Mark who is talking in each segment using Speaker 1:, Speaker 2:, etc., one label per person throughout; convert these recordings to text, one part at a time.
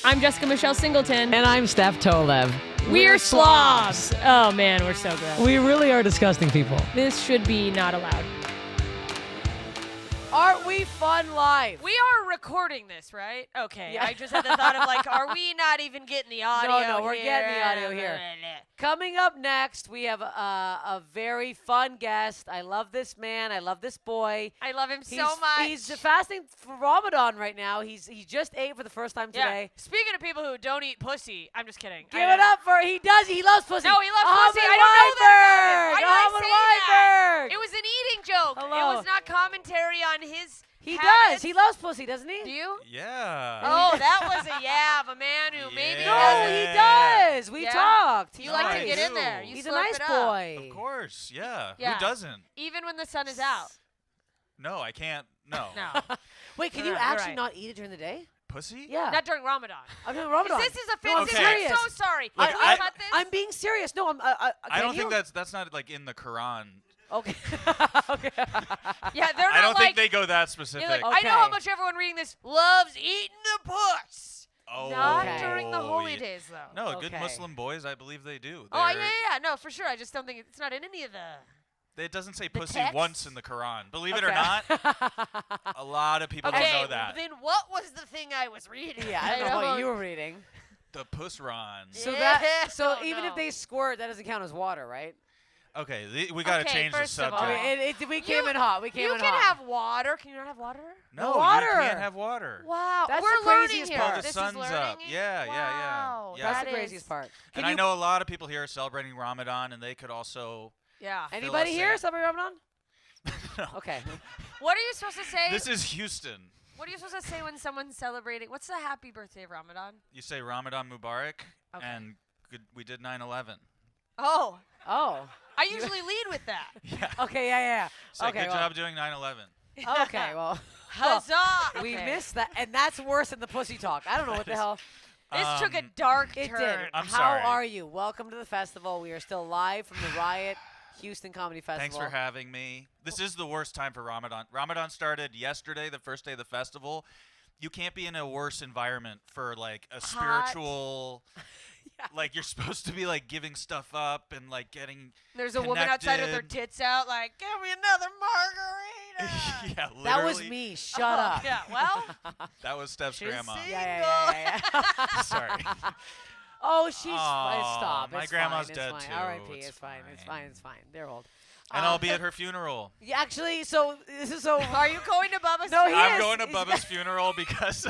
Speaker 1: I'm Jessica Michelle Singleton.
Speaker 2: And I'm Steph Tolev.
Speaker 1: We're Slobs. Oh, man, we're so gross.
Speaker 2: We really are disgusting people.
Speaker 1: This should be not allowed.
Speaker 3: Aren't we fun live?
Speaker 4: We are recording this, right? Okay.
Speaker 3: Yeah.
Speaker 4: I just had the thought of like, are we not even getting the audio
Speaker 3: No, we're
Speaker 4: here?
Speaker 3: getting the audio here. Coming up next, we have a very fun guest. I love this man. I love this boy.
Speaker 4: I love him so much.
Speaker 3: He's fasting for Ramadan right now. He just ate for the first time today.
Speaker 4: Speaking of people who don't eat pussy, I'm just kidding.
Speaker 3: Give it up for he does. He loves pussy.
Speaker 4: No, he loves
Speaker 3: Ahamed
Speaker 4: pussy. I don't know that about him. Why did I
Speaker 3: Ahamed
Speaker 4: say that?
Speaker 3: Weinberg.
Speaker 4: It was an eating joke.
Speaker 3: Hello.
Speaker 4: It was not commentary on his
Speaker 3: He
Speaker 4: habits.
Speaker 3: does. He loves pussy, doesn't he?
Speaker 4: Do you?
Speaker 5: Yeah.
Speaker 4: Oh, that was a of a man who maybe
Speaker 3: No,
Speaker 4: doesn't.
Speaker 3: he does. We
Speaker 4: Yeah.
Speaker 3: talked.
Speaker 4: You
Speaker 3: He's
Speaker 4: like to
Speaker 3: nice.
Speaker 4: get in there. You
Speaker 3: He's a
Speaker 4: slurp
Speaker 3: nice
Speaker 4: it up.
Speaker 3: boy.
Speaker 5: Of course, yeah.
Speaker 4: Yeah.
Speaker 5: Who doesn't?
Speaker 4: Even when the sun is out.
Speaker 5: No, I can't. No.
Speaker 4: No.
Speaker 3: Wait, can
Speaker 4: You're
Speaker 3: you
Speaker 4: right, you're
Speaker 3: actually
Speaker 4: right.
Speaker 3: not eat it during the day?
Speaker 5: Pussy?
Speaker 3: Yeah.
Speaker 4: Not during Ramadan.
Speaker 3: I'm doing Ramadan.
Speaker 4: This is
Speaker 3: No, I'm
Speaker 4: offensive.
Speaker 5: Okay.
Speaker 4: I'm so sorry.
Speaker 5: Look,
Speaker 4: Can we cut this?
Speaker 3: I'm being serious. No,
Speaker 5: I don't think that's not like in the Quran.
Speaker 3: Okay. Okay.
Speaker 4: Yeah, they're not
Speaker 5: I don't
Speaker 4: like,
Speaker 5: think they go that specific.
Speaker 4: you're like, I know how
Speaker 3: Okay.
Speaker 4: much everyone reading this loves eating the puss.
Speaker 5: oh,
Speaker 4: Not
Speaker 3: Okay.
Speaker 4: during the holy
Speaker 5: yeah.
Speaker 4: days, though.
Speaker 5: No, good
Speaker 3: Okay.
Speaker 5: Muslim boys, I believe they do.
Speaker 4: Oh,
Speaker 5: They're-
Speaker 4: yeah, no, for sure. I just don't think it's not in any of the...
Speaker 5: It doesn't say
Speaker 4: The
Speaker 5: pussy
Speaker 4: text?
Speaker 5: once in the Quran. Believe it or
Speaker 3: Okay.
Speaker 5: not, a lot of people
Speaker 4: Okay,
Speaker 5: don't know that.
Speaker 4: then what was the thing I was reading?
Speaker 3: Yeah, I don't know what you were reading.
Speaker 5: The pussron.
Speaker 3: So
Speaker 4: Yeah.
Speaker 3: so
Speaker 4: Oh,
Speaker 3: even
Speaker 4: no.
Speaker 3: if they squirt, that doesn't count as water, right?
Speaker 5: Okay, we got to
Speaker 4: Okay,
Speaker 5: change the
Speaker 4: first of all-
Speaker 5: subject.
Speaker 3: We came in hot. We came
Speaker 4: You
Speaker 3: in
Speaker 4: can
Speaker 3: hot.
Speaker 4: have water. Can you not have water?
Speaker 5: No,
Speaker 3: water.
Speaker 5: you can't have water.
Speaker 4: Wow.
Speaker 3: That's
Speaker 4: We're
Speaker 3: the
Speaker 4: learning
Speaker 3: craziest
Speaker 4: here.
Speaker 3: part.
Speaker 5: Oh, the
Speaker 4: This
Speaker 5: sun's
Speaker 4: is
Speaker 5: up.
Speaker 4: learning.
Speaker 5: Yeah,
Speaker 4: Wow.
Speaker 5: yeah.
Speaker 3: That's
Speaker 4: That
Speaker 3: the
Speaker 4: is-
Speaker 3: craziest part.
Speaker 5: And I know a lot of people here are celebrating Ramadan, and they could also.
Speaker 4: Yeah.
Speaker 3: Anybody
Speaker 5: us
Speaker 3: here
Speaker 5: in.
Speaker 3: celebrate Ramadan?
Speaker 5: No.
Speaker 3: Okay.
Speaker 4: What are you supposed to say?
Speaker 5: This is Houston.
Speaker 4: What are you supposed to say when someone's celebrating? What's the happy birthday of Ramadan?
Speaker 5: You say Ramadan Mubarak,
Speaker 4: Okay.
Speaker 5: and we did 9/11.
Speaker 4: Oh,
Speaker 3: Oh.
Speaker 4: I usually lead with that.
Speaker 5: Yeah.
Speaker 3: Okay. Yeah.
Speaker 5: Say
Speaker 3: Okay,
Speaker 5: good
Speaker 3: well-
Speaker 5: job doing 9/11.
Speaker 3: Yeah. Okay. Well,
Speaker 4: Huzzah!
Speaker 3: we
Speaker 4: Okay.
Speaker 3: missed that, and that's worse than the pussy talk. I don't know what the hell
Speaker 4: This took a
Speaker 5: Um,
Speaker 4: dark
Speaker 3: it
Speaker 4: turn.
Speaker 3: did.
Speaker 5: I'm
Speaker 3: How
Speaker 5: sorry.
Speaker 3: are you? Welcome to the festival. We are still live from the RIOT Houston Comedy Festival.
Speaker 5: Thanks for having me. This is the worst time for Ramadan. Ramadan started yesterday, the first day of the festival. You can't be in a worse environment for like a spiritual.
Speaker 3: Yeah.
Speaker 5: Like you're supposed to be like giving stuff up and like getting.
Speaker 4: There's a woman outside with her
Speaker 5: connected.
Speaker 4: tits out, like, give me another margarita.
Speaker 5: Yeah, literally.
Speaker 3: That was me. Shut up.
Speaker 4: Yeah, well,
Speaker 5: That was Steph's
Speaker 4: she's
Speaker 5: grandma.
Speaker 4: single.
Speaker 3: Yeah.
Speaker 5: Sorry.
Speaker 3: Oh, she's
Speaker 5: Aw,
Speaker 3: stop.
Speaker 5: my
Speaker 3: It's
Speaker 5: grandma's
Speaker 3: fine.
Speaker 5: dead
Speaker 3: It's
Speaker 5: too.
Speaker 3: fine. R.I.P.
Speaker 5: It's
Speaker 3: It's fine. It's
Speaker 5: fine.
Speaker 3: fine. It's fine. They're old.
Speaker 5: And I'll be at her funeral.
Speaker 3: Yeah, actually, so this is so.
Speaker 4: Are you going to Bubba's?
Speaker 3: No, he
Speaker 5: I'm
Speaker 3: is.
Speaker 5: going to
Speaker 3: He's-
Speaker 5: Bubba's funeral because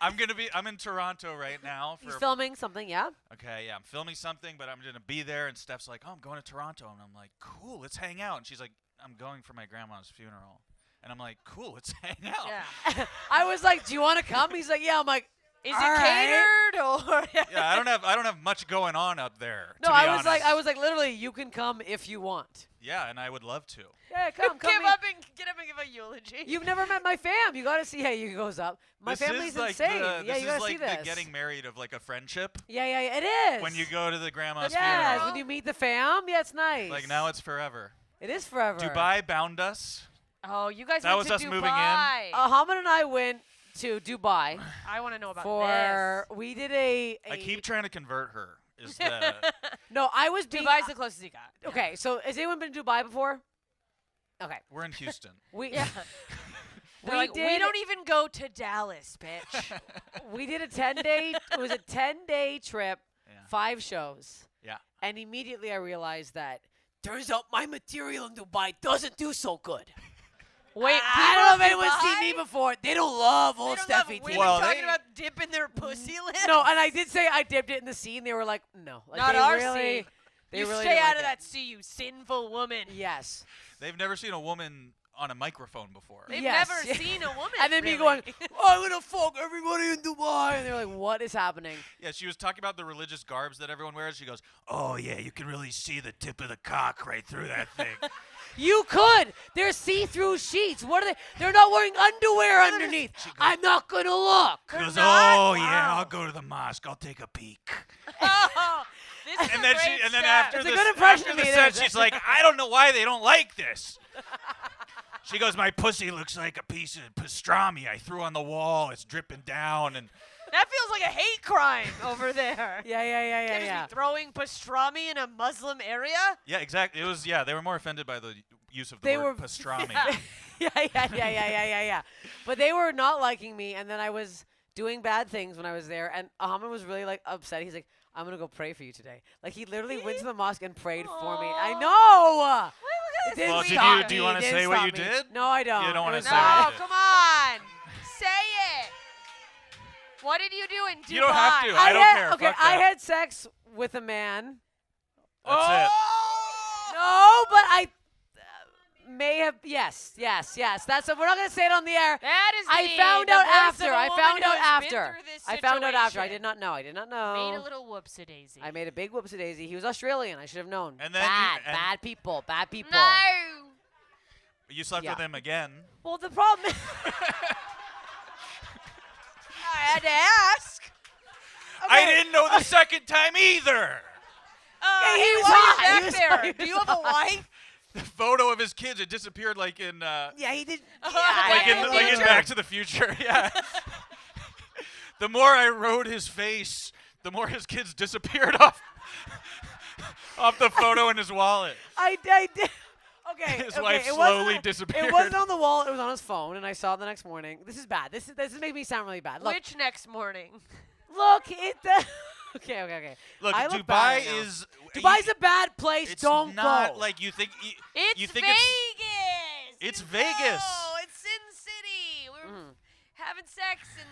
Speaker 5: I'm in Toronto right now
Speaker 3: He's
Speaker 5: for.
Speaker 3: filming something. Yeah.
Speaker 5: Okay, yeah, I'm filming something, but I'm gonna be there. And Steph's like, "Oh, I'm going to Toronto," and I'm like, "Cool, let's hang out." And she's like, "I'm going for my grandma's funeral," and I'm like, "Cool, let's hang out."
Speaker 4: Yeah.
Speaker 3: I was like, "Do you want to come?" He's like, "Yeah." I'm like,
Speaker 4: Is
Speaker 3: All
Speaker 4: it
Speaker 3: right.
Speaker 4: catered or?
Speaker 5: Yeah, I don't have much going on up there.
Speaker 3: "No."
Speaker 5: to be
Speaker 3: I was
Speaker 5: honest.
Speaker 3: like, literally, you can come if you want.
Speaker 5: Yeah, and I would love to.
Speaker 3: Yeah, come
Speaker 4: Get
Speaker 3: meet-
Speaker 4: up and give a eulogy.
Speaker 3: You've never met my fam. You got to see how he goes up. My
Speaker 5: This
Speaker 3: family's
Speaker 5: is like
Speaker 3: insane.
Speaker 5: The,
Speaker 3: Yeah,
Speaker 5: this
Speaker 3: you got
Speaker 5: is
Speaker 3: to see
Speaker 5: like
Speaker 3: this.
Speaker 5: the getting married of like a friendship.
Speaker 3: Yeah, it is.
Speaker 5: When you go to the grandma's
Speaker 3: Yes,
Speaker 5: funeral.
Speaker 3: when you meet the fam. Yeah, it's nice.
Speaker 5: Like now it's forever.
Speaker 3: It is forever.
Speaker 5: Dubai bound us.
Speaker 4: Oh, you guys
Speaker 5: That
Speaker 4: went
Speaker 5: was
Speaker 4: to
Speaker 5: us
Speaker 4: Dubai.
Speaker 5: moving in.
Speaker 3: Ahamed and I went to Dubai
Speaker 4: I want to know about
Speaker 3: for. We did a.
Speaker 5: I keep trying to convert her. Is the
Speaker 3: No, I was
Speaker 4: this.
Speaker 3: being.
Speaker 4: Dubai's the closest he got. Yeah.
Speaker 3: Okay, so has anyone been to Dubai before? Okay,
Speaker 5: we're in Houston.
Speaker 3: we
Speaker 4: Yeah.
Speaker 3: we
Speaker 4: They're like,
Speaker 3: did.
Speaker 4: we don't even go to Dallas, bitch.
Speaker 3: We did a 10-day. It was a 10-day trip,
Speaker 5: Yeah.
Speaker 3: 5 shows,
Speaker 5: Yeah.
Speaker 3: and immediately I realized that turns out my material in Dubai doesn't do so good.
Speaker 4: Wait,
Speaker 3: I don't know if anyone's seen me before. They don't love old Steffi.
Speaker 4: We've
Speaker 5: Well,
Speaker 4: been talking
Speaker 5: they-
Speaker 4: about dipping their pussy lips.
Speaker 3: No, and I did say I dipped it in the sea, and they were like, no. Like,
Speaker 4: Not
Speaker 3: they
Speaker 4: our
Speaker 3: really,
Speaker 4: sea.
Speaker 3: They
Speaker 4: You
Speaker 3: really
Speaker 4: stay
Speaker 3: didn't
Speaker 4: out
Speaker 3: like
Speaker 4: of
Speaker 3: it.
Speaker 4: that sea, you sinful woman.
Speaker 3: Yes.
Speaker 5: They've never seen a woman on a microphone before.
Speaker 4: They've
Speaker 3: Yes.
Speaker 4: never seen a woman.
Speaker 3: And then me
Speaker 4: really.
Speaker 3: going, oh, I'm going to fuck everybody in Dubai. And they're like, what is happening?
Speaker 5: Yeah, she was talking about the religious garbs that everyone wears. She goes, "Oh yeah, you can really see the tip of the cock right through that thing."
Speaker 3: You could. They're see-through sheets. What are they? They're not wearing underwear underneath. I'm not going to look.
Speaker 5: She goes,
Speaker 4: not?
Speaker 5: "Oh yeah,
Speaker 4: Wow.
Speaker 5: I'll go to the mosque. I'll take a peek."
Speaker 4: Oh, this is
Speaker 5: And
Speaker 4: a
Speaker 5: then
Speaker 4: great
Speaker 5: and then
Speaker 4: step.
Speaker 5: after
Speaker 3: It's a
Speaker 5: the
Speaker 3: good impression
Speaker 5: after
Speaker 3: of
Speaker 5: the
Speaker 3: me,
Speaker 5: set,
Speaker 3: it is.
Speaker 5: she's like, "I don't know why they don't like this." She goes, "My pussy looks like a piece of pastrami I threw on the wall. It's dripping down." And
Speaker 4: That feels like a hate crime over there.
Speaker 3: Yeah.
Speaker 4: Can't just be throwing pastrami in a Muslim area.
Speaker 5: Yeah, exactly. It was. Yeah, they were more offended by the use of the
Speaker 3: They
Speaker 5: word
Speaker 3: were-
Speaker 5: pastrami.
Speaker 3: Yeah. But they were not liking me, and then I was doing bad things when I was there, and Ahamed was really like upset. He's like, "I'm gonna go pray for you today." Like he literally went to the mosque and prayed for me. I
Speaker 4: Aw.
Speaker 3: know. It didn't
Speaker 5: Well, did
Speaker 3: stop
Speaker 5: you- do you
Speaker 3: me.
Speaker 5: wanna
Speaker 3: It didn't
Speaker 5: say what
Speaker 3: stop
Speaker 5: you
Speaker 3: me.
Speaker 5: did?
Speaker 3: No, I don't.
Speaker 5: You don't
Speaker 3: It
Speaker 5: wanna
Speaker 3: was
Speaker 5: say
Speaker 4: No,
Speaker 5: what you did.
Speaker 4: come on. Say it. What did you do in Dubai?
Speaker 5: You don't have to. I don't care.
Speaker 3: Okay,
Speaker 5: Fuck
Speaker 3: I
Speaker 5: that.
Speaker 3: had sex with a man.
Speaker 5: That's it.
Speaker 3: No, but I may have. Yes. That's. We're not gonna say it on the air.
Speaker 4: That is
Speaker 3: I
Speaker 4: the
Speaker 3: found
Speaker 4: the
Speaker 3: out
Speaker 4: voice
Speaker 3: after.
Speaker 4: of a
Speaker 3: I
Speaker 4: woman
Speaker 3: found
Speaker 4: who
Speaker 3: out
Speaker 4: has been
Speaker 3: after.
Speaker 4: through this
Speaker 3: I found out after. I
Speaker 4: situation.
Speaker 3: did not know. I did not know.
Speaker 4: Made a little whoopsie-daisy.
Speaker 3: I made a big whoopsie daisy. He was Australian. I should have known.
Speaker 5: And then
Speaker 3: bad people. Bad people.
Speaker 4: No.
Speaker 5: You slept
Speaker 3: Yeah.
Speaker 5: with him again.
Speaker 3: Well, the problem is.
Speaker 4: I had to ask.
Speaker 5: I didn't know the second time either.
Speaker 3: He
Speaker 4: Hey,
Speaker 3: was
Speaker 4: why
Speaker 3: hot.
Speaker 4: are
Speaker 3: He
Speaker 4: you
Speaker 3: was
Speaker 4: back there?
Speaker 3: hot.
Speaker 4: Do you have a wife?
Speaker 5: The photo of his kids, it disappeared like in
Speaker 3: Yeah, he did.
Speaker 4: Back
Speaker 5: like
Speaker 4: in
Speaker 5: in
Speaker 4: the
Speaker 5: like in
Speaker 4: future?
Speaker 5: Back to the Future. Yeah. The more I rode his face, the more his kids disappeared off the photo in his wallet.
Speaker 3: I did. Okay.
Speaker 5: His
Speaker 3: okay,
Speaker 5: wife
Speaker 3: it
Speaker 5: slowly
Speaker 3: wasn't-
Speaker 5: disappeared.
Speaker 3: It wasn't on the wall. It was on his phone, and I saw it the next morning. This is bad. This is making me sound really bad. Look,
Speaker 4: Which next morning?
Speaker 3: look, it. Okay.
Speaker 5: Look,
Speaker 3: I look bad
Speaker 5: Dubai
Speaker 3: right now.
Speaker 5: is
Speaker 3: Dubai's a bad place.
Speaker 5: it's
Speaker 3: Don't
Speaker 5: not
Speaker 3: go.
Speaker 5: like you think.
Speaker 4: It's
Speaker 5: you think
Speaker 4: Vegas.
Speaker 5: It's
Speaker 4: You
Speaker 5: Vegas.
Speaker 4: know, it's Sin City. We're having sex and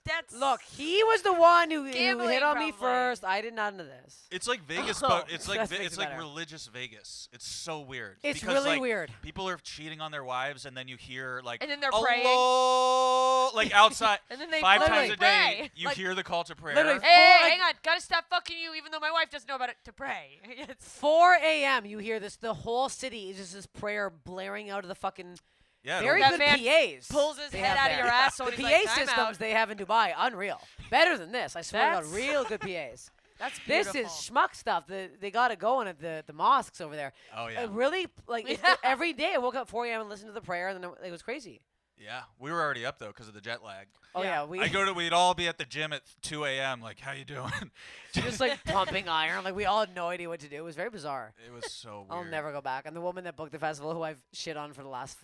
Speaker 4: that's.
Speaker 3: Look, he was the one who
Speaker 4: Gambling,
Speaker 3: hit on me
Speaker 4: probably.
Speaker 3: first. I did not know this.
Speaker 5: It's like Vegas,
Speaker 3: Oh,
Speaker 5: but it's like
Speaker 3: that makes
Speaker 5: it's
Speaker 3: it
Speaker 5: like
Speaker 3: better.
Speaker 5: religious Vegas. It's so weird.
Speaker 3: It's
Speaker 5: because,
Speaker 3: really
Speaker 5: like,
Speaker 3: weird.
Speaker 5: People are cheating on their wives, and then you hear like,
Speaker 4: And then they're praying.
Speaker 5: "Allah," like outside.
Speaker 4: And then they
Speaker 5: 5
Speaker 4: literally
Speaker 5: times a day,
Speaker 4: pray.
Speaker 5: you
Speaker 3: Like,
Speaker 5: hear the call to prayer.
Speaker 3: literally
Speaker 4: Hey,
Speaker 3: like-
Speaker 4: hang on. Gotta stop fucking you, even though my wife doesn't know about it, to pray. It's
Speaker 3: 4 a.m. You hear this. The whole city is just this prayer blaring out of the fucking.
Speaker 5: Yeah,
Speaker 3: Very
Speaker 4: That
Speaker 3: good
Speaker 4: man
Speaker 3: PAs.
Speaker 4: pulls his
Speaker 3: they
Speaker 4: head
Speaker 3: have
Speaker 4: out of
Speaker 3: there.
Speaker 4: your ass, so
Speaker 3: The
Speaker 4: he's
Speaker 3: PA
Speaker 4: like, "Time
Speaker 3: systems
Speaker 4: out."
Speaker 3: they have in Dubai, unreal. Better than this. I swear to God,
Speaker 4: That's-
Speaker 3: real good PAs.
Speaker 4: That's
Speaker 3: This
Speaker 4: beautiful.
Speaker 3: is schmuck stuff. They got it going at the mosques over there.
Speaker 5: Oh yeah,
Speaker 3: Really, like
Speaker 4: Yeah.
Speaker 3: every day I woke up at 4 a.m. and listened to the prayer, and then it was crazy.
Speaker 5: yeah. We were already up though because of the jet lag.
Speaker 3: Oh
Speaker 4: Yeah.
Speaker 3: yeah,
Speaker 5: We'd all be at the gym at 2 a.m. Like, how you doing?
Speaker 3: just like pumping iron. Like we all had no idea what to do. It was very bizarre.
Speaker 5: It was so weird.
Speaker 3: I'll never go back. And the woman that booked the festival, who I've shit on for the last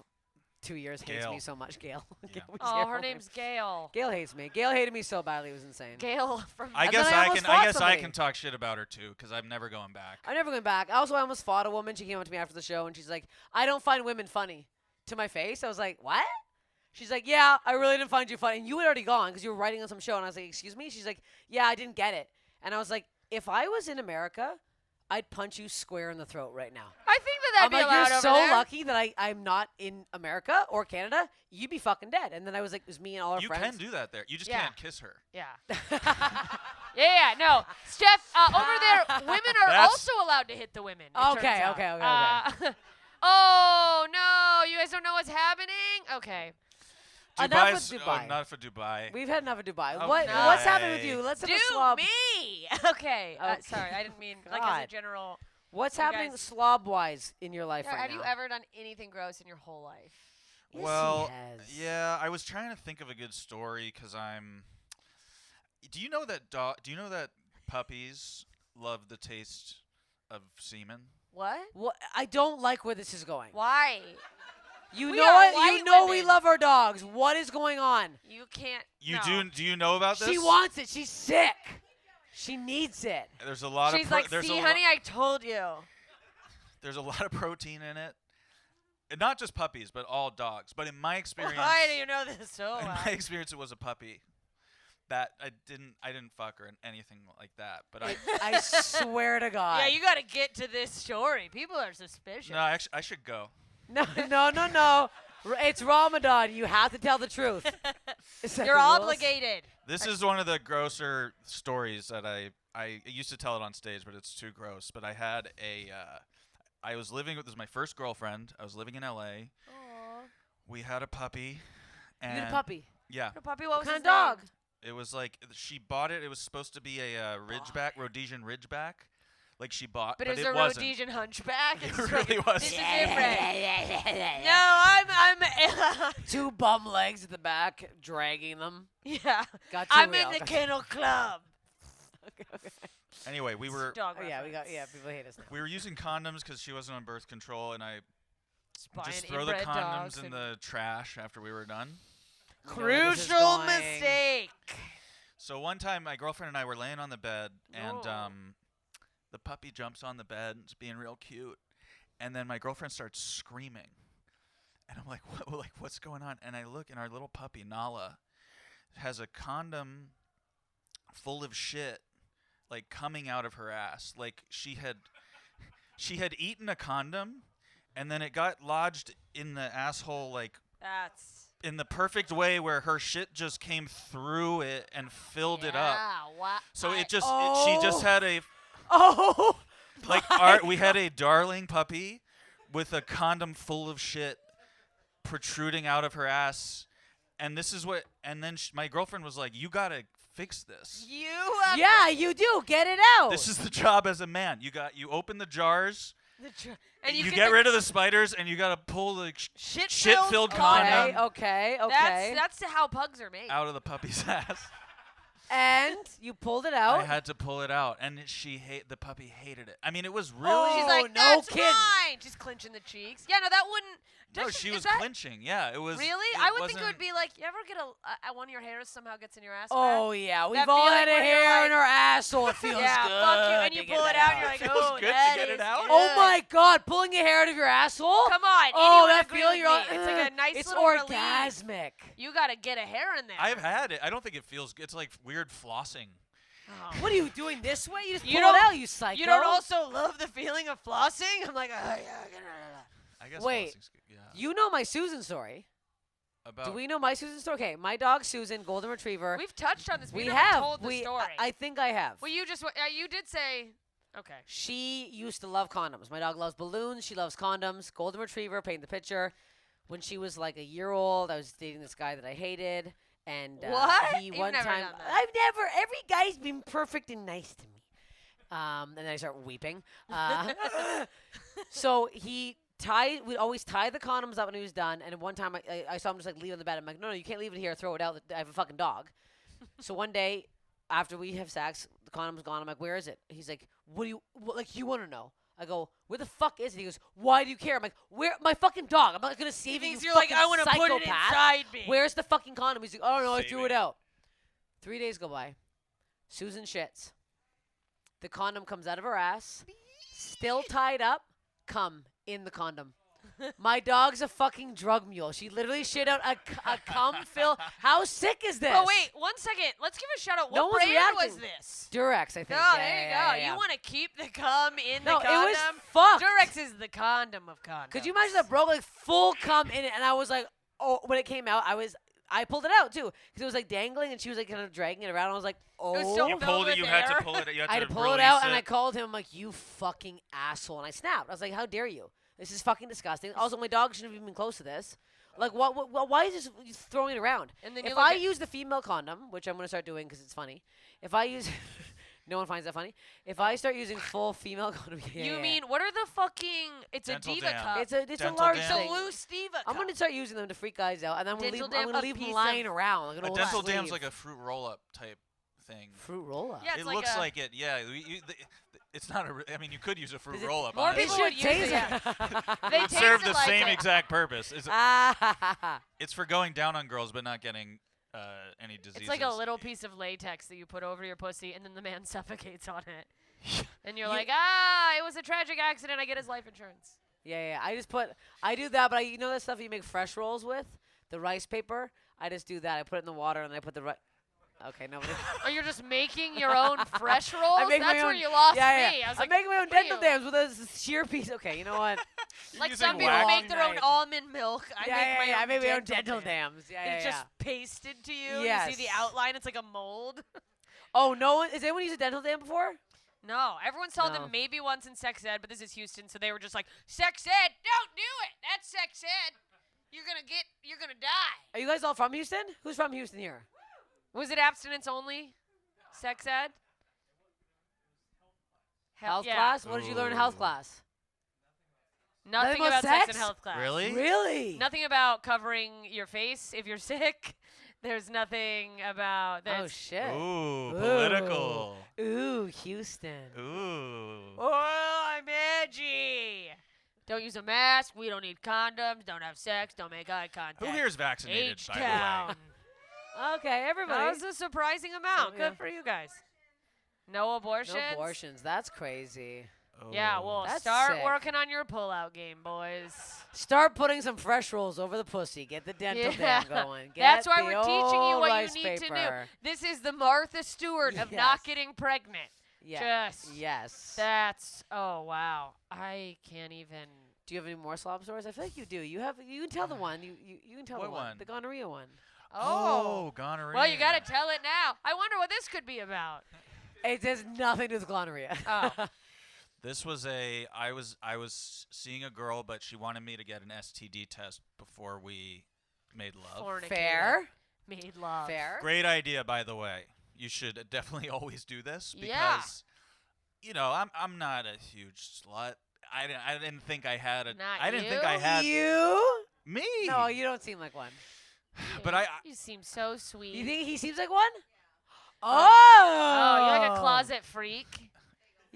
Speaker 3: 2 years, hates
Speaker 5: Gail.
Speaker 3: me so much. Gail.
Speaker 5: Yeah.
Speaker 3: Gail was
Speaker 4: Oh, her
Speaker 3: terrible.
Speaker 4: name's Gail.
Speaker 3: Gail hates me. Gail hated me so badly. It was insane.
Speaker 4: Gail from.
Speaker 5: I
Speaker 3: And
Speaker 5: guess
Speaker 3: then I
Speaker 5: I
Speaker 3: almost
Speaker 5: can. I
Speaker 3: fought
Speaker 5: guess I
Speaker 3: somebody.
Speaker 5: can talk shit about her too because I'm never going back.
Speaker 3: I'm never going back. Also, I almost fought a woman. She came up to me after the show, and she's like, "I don't find women funny." To my face, I was like, "What?" She's like, "Yeah, I really didn't find you funny." And you had already gone because you were writing on some show. And I was like, "Excuse me?" She's like, "Yeah, I didn't get it." And I was like, "If I was in America, I'd punch you square in the throat right now."
Speaker 4: I think that'd
Speaker 3: I'm
Speaker 4: be
Speaker 3: like,
Speaker 4: allowed
Speaker 3: "You're
Speaker 4: over
Speaker 3: so
Speaker 4: there.
Speaker 3: lucky that I'm not in America or Canada. You'd be fucking dead." And then I was like, it was me and all our
Speaker 5: You
Speaker 3: friends.
Speaker 5: can do that there. You just
Speaker 4: Yeah.
Speaker 5: can't kiss her.
Speaker 4: Yeah. Yeah, no. Steph, over there, women are
Speaker 5: That's-
Speaker 4: also allowed to hit the women. it
Speaker 3: Okay,
Speaker 4: turns out.
Speaker 3: okay.
Speaker 4: Oh, no. You guys don't know what's happening? Okay.
Speaker 3: Enough
Speaker 5: Dubai's
Speaker 3: with Dubai.
Speaker 5: not for Dubai.
Speaker 3: We've had enough of Dubai.
Speaker 5: Okay.
Speaker 3: What's happening with you? Let's have
Speaker 4: Do
Speaker 3: a slob.
Speaker 4: me. Okay.
Speaker 3: Okay.
Speaker 4: Sorry, I didn't mean like as
Speaker 3: God.
Speaker 4: a general.
Speaker 3: What's
Speaker 4: You
Speaker 3: happening
Speaker 4: guys-
Speaker 3: slob-wise in your life
Speaker 4: Yeah,
Speaker 3: right
Speaker 4: have
Speaker 3: now?
Speaker 4: you ever done anything gross in your whole life?
Speaker 3: Yes, he
Speaker 5: Well,
Speaker 3: has.
Speaker 5: yeah, I was trying to think of a good story because I'm. Do you know that Do you know that puppies love the taste of semen?
Speaker 4: What?
Speaker 3: What? I don't like where this is going.
Speaker 4: Why?
Speaker 3: You
Speaker 4: We
Speaker 3: know
Speaker 4: are
Speaker 3: what?
Speaker 4: white
Speaker 3: You know we
Speaker 4: women.
Speaker 3: love our dogs. What is going on?
Speaker 4: You can't.
Speaker 5: You
Speaker 4: no.
Speaker 5: do? Do you know about this?
Speaker 3: She wants it. She's sick. She needs it.
Speaker 5: There's a lot
Speaker 4: She's
Speaker 5: of.
Speaker 4: like,
Speaker 5: There's
Speaker 4: see,
Speaker 5: a
Speaker 4: honey, I told you.
Speaker 5: There's a lot of protein in it. And not just puppies, but all dogs. But in my experience,
Speaker 4: Why do you know this so
Speaker 5: in
Speaker 4: well?
Speaker 5: my experience, it was a puppy. That I didn't fuck her and anything like that. But
Speaker 3: I swear to God.
Speaker 4: Yeah, you got to get to this story. People are suspicious.
Speaker 5: no, actually, I should go.
Speaker 3: No. It's Ramadan. You have to tell the truth. Is that
Speaker 4: You're
Speaker 3: the rules?
Speaker 4: obligated.
Speaker 5: This is one of the grosser stories that I used to tell it on stage, but it's too gross. But I had I was living with, this is my first girlfriend. I was living in LA.
Speaker 4: Aww.
Speaker 5: We had a puppy.
Speaker 3: You
Speaker 5: And
Speaker 3: get a puppy.
Speaker 5: Yeah.
Speaker 4: Your puppy, what was
Speaker 3: What kind
Speaker 4: his
Speaker 3: of dog?
Speaker 4: name?
Speaker 5: It was like, she bought it. It was supposed to be a Ridgeback, Rhodesian Ridgeback. like she bought,
Speaker 4: But
Speaker 5: but
Speaker 4: it was
Speaker 5: it
Speaker 4: a
Speaker 5: wasn't.
Speaker 4: Rhodesian hunchback.
Speaker 5: It
Speaker 4: It's like,
Speaker 5: really was.
Speaker 4: This is different. No, I'm.
Speaker 3: Two bum legs at the back, dragging them.
Speaker 4: Yeah.
Speaker 3: Got
Speaker 4: I'm
Speaker 3: two
Speaker 4: in the
Speaker 3: wheels.
Speaker 4: kennel club.
Speaker 5: Anyway, we were
Speaker 4: Dog
Speaker 3: Oh, yeah, we got
Speaker 4: reference.
Speaker 3: people hate us now.
Speaker 5: we were using condoms because she wasn't on birth control, and I
Speaker 4: Spying
Speaker 5: just throw the
Speaker 4: inbred
Speaker 5: condoms
Speaker 4: dogs
Speaker 5: in
Speaker 4: and-
Speaker 5: the trash after we were done.
Speaker 3: You know where this is
Speaker 4: Crucial
Speaker 3: going.
Speaker 4: mistake.
Speaker 5: So one time, my girlfriend and I were laying on the bed, and
Speaker 4: Oh.
Speaker 5: the puppy jumps on the bed, it's being real cute, and then my girlfriend starts screaming, and I'm like, what? Like, what's going on? And I look, and our little puppy Nala has a condom full of shit, like coming out of her ass. Like she had eaten a condom, and then it got lodged in the asshole, like
Speaker 4: That's.
Speaker 5: in the perfect way where her shit just came through it and filled it up.
Speaker 4: Wow.
Speaker 5: So
Speaker 4: I-
Speaker 5: it just
Speaker 3: Oh.
Speaker 5: she just had a
Speaker 3: Oh,
Speaker 5: like we had a darling puppy with a condom full of shit protruding out of her ass, and this is what. And then my girlfriend was like, "You gotta fix this.
Speaker 4: You have
Speaker 3: yeah, you do. Get it out.
Speaker 5: This is the job as a man. You open the jars,
Speaker 4: and
Speaker 5: you get rid of the spiders, and you gotta pull the shit-filled
Speaker 3: okay,
Speaker 5: condom
Speaker 3: okay, okay.
Speaker 4: That's how pugs are made.
Speaker 5: out of the puppy's ass.
Speaker 3: And you pulled it out.
Speaker 5: I had to pull it out, and the puppy hated it. I mean, it was really.
Speaker 3: Oh,
Speaker 4: She's like,
Speaker 3: no
Speaker 4: that's
Speaker 3: kidding.
Speaker 4: mine. She's clinching the cheeks. Yeah, no, that wouldn't.
Speaker 5: No,
Speaker 4: Does-
Speaker 5: she
Speaker 4: is
Speaker 5: was
Speaker 4: that-
Speaker 5: clinching. Yeah, it was.
Speaker 4: Really?
Speaker 5: It
Speaker 4: I would think it
Speaker 5: wasn't-
Speaker 4: would be like, you ever get one of your hairs somehow gets in your ass?
Speaker 3: Oh yeah, we've
Speaker 4: That
Speaker 3: all
Speaker 4: feeling
Speaker 3: had a
Speaker 4: where you're
Speaker 3: hair
Speaker 4: like-
Speaker 3: in our asshole. It feels
Speaker 4: yeah,
Speaker 3: good.
Speaker 4: fuck you. And
Speaker 3: to
Speaker 4: you
Speaker 3: get
Speaker 4: pull it
Speaker 3: that
Speaker 4: out, and you're like,
Speaker 5: Feels
Speaker 4: oh,
Speaker 5: good to
Speaker 4: that
Speaker 5: get it
Speaker 4: is
Speaker 5: out.
Speaker 4: good.
Speaker 3: Oh my God, pulling your hair out of your asshole.
Speaker 4: Come on.
Speaker 3: Oh,
Speaker 4: anyone
Speaker 3: that
Speaker 4: agree
Speaker 3: feeling
Speaker 4: with
Speaker 3: you're
Speaker 4: me? It's like a nice
Speaker 3: It's
Speaker 4: little relief.
Speaker 3: orgasmic.
Speaker 4: You got to get a hair in there.
Speaker 5: I've had it. I don't think it feels good. It's like weird flossing.
Speaker 4: Oh.
Speaker 3: What are you doing this way? You just
Speaker 4: You
Speaker 3: pull it
Speaker 4: don't-
Speaker 3: out, you psycho.
Speaker 4: You don't also love the feeling of flossing? I'm like, oh, yeah.
Speaker 5: I guess
Speaker 3: Wait,
Speaker 5: flossing's good. Yeah.
Speaker 3: You know my Susan story.
Speaker 5: About
Speaker 3: Do we know my Susan story? Okay, my dog Susan, golden retriever.
Speaker 4: We've touched on this.
Speaker 3: We
Speaker 4: never
Speaker 3: have.
Speaker 4: told the story.
Speaker 3: I think I have.
Speaker 4: Well, you did say, okay.
Speaker 3: She used to love condoms. My dog loves balloons. She loves condoms. Golden retriever, paint the picture. When she was like a year old, I was dating this guy that I hated. And
Speaker 4: What?
Speaker 3: he
Speaker 4: You've
Speaker 3: one
Speaker 4: never
Speaker 3: time,
Speaker 4: done that.
Speaker 3: I've never, every guy's been perfect and nice to me. And then I start weeping. So we'd always tie the condoms up when he was done. And one time I saw him just like leave it on the bed. I'm like, no, you can't leave it here. Throw it out. I have a fucking dog. So one day after we have sex, the condom's gone. I'm like, where is it? He's like, you want to know? I go, where the fuck is it? He goes, why do you care? I'm like, where? My fucking dog. I'm not going to save it,
Speaker 4: You're like, I
Speaker 3: want to
Speaker 4: put it inside me.
Speaker 3: Where's the fucking condom? He's like, oh, no, I
Speaker 5: Save
Speaker 3: threw it
Speaker 5: it.
Speaker 3: out. 3 days go by. Susan shits. The condom comes out of her ass, still tied up, cum in the condom. My dog's a fucking drug mule. She literally shit out a cum fill. How sick is this?
Speaker 4: Oh, wait, 1 second. Let's give a shout out.
Speaker 3: No
Speaker 4: What
Speaker 3: one's
Speaker 4: brand was
Speaker 3: reacting.
Speaker 4: this?
Speaker 3: Durex, I think.
Speaker 4: Oh,
Speaker 3: Yeah,
Speaker 4: there you
Speaker 3: yeah,
Speaker 4: go.
Speaker 3: yeah.
Speaker 4: You want to keep the cum in
Speaker 3: No,
Speaker 4: the
Speaker 3: it
Speaker 4: condom?
Speaker 3: was fucked.
Speaker 4: Durex is the condom of condoms.
Speaker 3: Could you imagine that broke like full cum in it? And I was like, oh, when it came out, I pulled it out too because it was like dangling and she was like kind of dragging it around. I was like, oh.
Speaker 4: was still
Speaker 5: You
Speaker 4: filled
Speaker 5: pulled it.
Speaker 4: with
Speaker 5: You had
Speaker 4: air.
Speaker 5: to pull it. You had
Speaker 3: I had
Speaker 5: to
Speaker 3: to pull it
Speaker 5: release
Speaker 3: out and I called him. I'm like, you fucking asshole. And I snapped. I was like, how dare you? This is fucking disgusting. Also, my dog shouldn't have even been close to this. Like, why is this throwing it around?
Speaker 4: And then you
Speaker 3: If
Speaker 4: look
Speaker 3: I
Speaker 4: at-
Speaker 3: use the female condom, which I'm going to start doing because it's funny. If I use... No one finds that funny. If I start using full female condom...
Speaker 4: You mean, what are the fucking... It's
Speaker 5: Dental
Speaker 4: a diva
Speaker 5: dam.
Speaker 4: cup.
Speaker 3: It's a
Speaker 5: Dental
Speaker 3: large
Speaker 5: dam.
Speaker 4: It's a
Speaker 3: thing.
Speaker 4: loose diva cup.
Speaker 3: I'm going to start using them to freak guys out, and then I'm
Speaker 4: Dental
Speaker 3: going
Speaker 4: dam,
Speaker 3: to
Speaker 4: a
Speaker 3: leave them
Speaker 4: piece
Speaker 3: lying
Speaker 4: of-
Speaker 3: around like an
Speaker 5: A
Speaker 3: old
Speaker 5: dental dam's
Speaker 3: sleeve.
Speaker 5: like a fruit roll-up type thing.
Speaker 3: fruit roll-up.
Speaker 4: Yeah,
Speaker 5: It
Speaker 4: it's like
Speaker 5: looks
Speaker 4: a-
Speaker 5: like it. Yeah. It's not a. I mean, you could use a fruit
Speaker 3: Is it-
Speaker 5: roll-up.
Speaker 4: More
Speaker 5: on it.
Speaker 4: people
Speaker 3: It
Speaker 4: would
Speaker 3: should
Speaker 4: use it,
Speaker 3: taste
Speaker 4: They
Speaker 5: It
Speaker 4: taste
Speaker 5: serve
Speaker 4: it
Speaker 5: the
Speaker 4: like
Speaker 5: same
Speaker 4: it.
Speaker 5: exact purpose.
Speaker 3: Ah.
Speaker 5: It's for going down on girls, but not getting any diseases.
Speaker 4: It's like a little piece of latex that you put over your pussy, and then the man suffocates on it. And you're like, it was a tragic accident. I get his life insurance.
Speaker 3: Yeah. I do that, but you know that stuff you make fresh rolls with? The rice paper? I just do that. I put it in the water, and then I put the rice... Okay, nobody...
Speaker 4: Or you're just making your own fresh rolls?
Speaker 3: I make my
Speaker 4: That's where
Speaker 3: own-
Speaker 4: you lost
Speaker 3: yeah.
Speaker 4: me. I was
Speaker 3: I'm
Speaker 4: like,
Speaker 3: making my own
Speaker 4: what are
Speaker 3: dental
Speaker 4: you-
Speaker 3: dams with a sheer piece. Okay, you know what?
Speaker 5: You're
Speaker 4: Like
Speaker 5: using
Speaker 4: some people
Speaker 5: wax.
Speaker 4: make their own
Speaker 3: Night.
Speaker 4: almond milk. I
Speaker 3: I make my own
Speaker 4: dental
Speaker 3: dental
Speaker 4: dam.
Speaker 3: dams. Yeah,
Speaker 4: It's
Speaker 3: yeah,
Speaker 4: just pasted to you.
Speaker 3: Yes.
Speaker 4: You see the outline. It's like a mold.
Speaker 3: Oh, no one... Has anyone used a dental dam before?
Speaker 4: No, everyone's told
Speaker 3: No.
Speaker 4: them maybe once in sex ed, but this is Houston, so they were just like, sex ed, don't do it. That's sex ed. You're gonna die.
Speaker 3: Are you guys all from Houston? Who's from Houston here?
Speaker 4: Was it abstinence only? Sex ed?
Speaker 3: Health
Speaker 4: yeah.
Speaker 3: class? What did you learn in health
Speaker 5: Ooh.
Speaker 3: class?
Speaker 4: Nothing
Speaker 3: about
Speaker 4: about sex
Speaker 3: sex?
Speaker 4: in health class.
Speaker 5: Really?
Speaker 3: Really?
Speaker 4: Nothing about covering your face if you're sick. There's nothing about.
Speaker 3: Oh,
Speaker 4: There's
Speaker 3: shit.
Speaker 5: Ooh, political.
Speaker 3: Ooh, Houston.
Speaker 5: Ooh.
Speaker 4: Oh, I'm edgy. Don't use a mask. We don't need condoms. Don't have sex. Don't make eye contact.
Speaker 5: Who here is vaccinated, by the way?
Speaker 4: H-Town.
Speaker 3: Okay,
Speaker 4: That
Speaker 3: everybody.
Speaker 4: was a surprising amount.
Speaker 3: So, yeah.
Speaker 4: Good for you guys. No abortions.
Speaker 3: No abortions. That's crazy.
Speaker 4: Yeah,
Speaker 5: Oh.
Speaker 4: well,
Speaker 3: That's
Speaker 4: start
Speaker 3: sick.
Speaker 4: working on your pull-out game, boys.
Speaker 3: Start putting some fresh rolls over the pussy. Get the dental
Speaker 4: Yeah.
Speaker 3: dam going. Get
Speaker 4: That's why
Speaker 3: the
Speaker 4: we're teaching you
Speaker 3: old
Speaker 4: what
Speaker 3: rice
Speaker 4: you need to
Speaker 3: paper.
Speaker 4: know. This is the Martha Stewart of not
Speaker 3: Yes.
Speaker 4: getting pregnant.
Speaker 3: Yes.
Speaker 4: Just-
Speaker 3: Yes.
Speaker 4: That's oh wow. I can't even.
Speaker 3: Do you have any more slob stories? I feel like you do. You can tell the one. You can tell
Speaker 5: What
Speaker 3: the one.
Speaker 5: one?
Speaker 3: The gonorrhea one.
Speaker 4: Oh.
Speaker 5: Gonorrhea.
Speaker 4: Well, you got to tell it now. I wonder what this could be about.
Speaker 3: It has nothing to do with gonorrhea.
Speaker 4: Oh.
Speaker 5: This was I was seeing a girl, but she wanted me to get an STD test before we made love.
Speaker 4: Fornicated.
Speaker 3: Fair.
Speaker 4: Made love.
Speaker 3: Fair.
Speaker 5: Great idea, by the way. You should definitely always do this because,
Speaker 4: Yeah.
Speaker 5: I'm not a huge slut. I didn't think I had a.
Speaker 4: Not
Speaker 5: I didn't think
Speaker 4: you?
Speaker 5: I had
Speaker 3: You?
Speaker 5: me.
Speaker 3: No, you don't seem like one.
Speaker 5: But
Speaker 4: You seem so sweet.
Speaker 3: You think he seems like one?
Speaker 4: Oh, you're like a closet freak.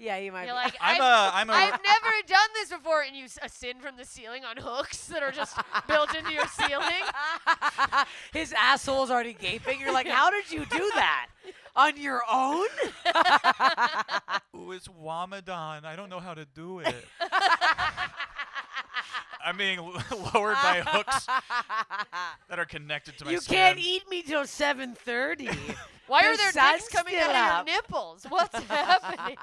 Speaker 3: Yeah, you might
Speaker 4: You're
Speaker 3: be.
Speaker 4: like,
Speaker 5: I'm
Speaker 4: I've never done this before, and you ascend from the ceiling on hooks that are just built into your ceiling.
Speaker 3: His asshole's already gaping. You're like, how did you do that? On your own?
Speaker 5: Ooh, it's Ramadan. I don't know how to do it. I'm being lowered by hooks that are connected to my
Speaker 3: You
Speaker 5: skin.
Speaker 3: can't eat me till 7:30.
Speaker 4: Why
Speaker 3: The
Speaker 4: are there
Speaker 3: sun's
Speaker 4: dicks coming
Speaker 3: still
Speaker 4: out
Speaker 3: up.
Speaker 4: of your nipples? What's happening?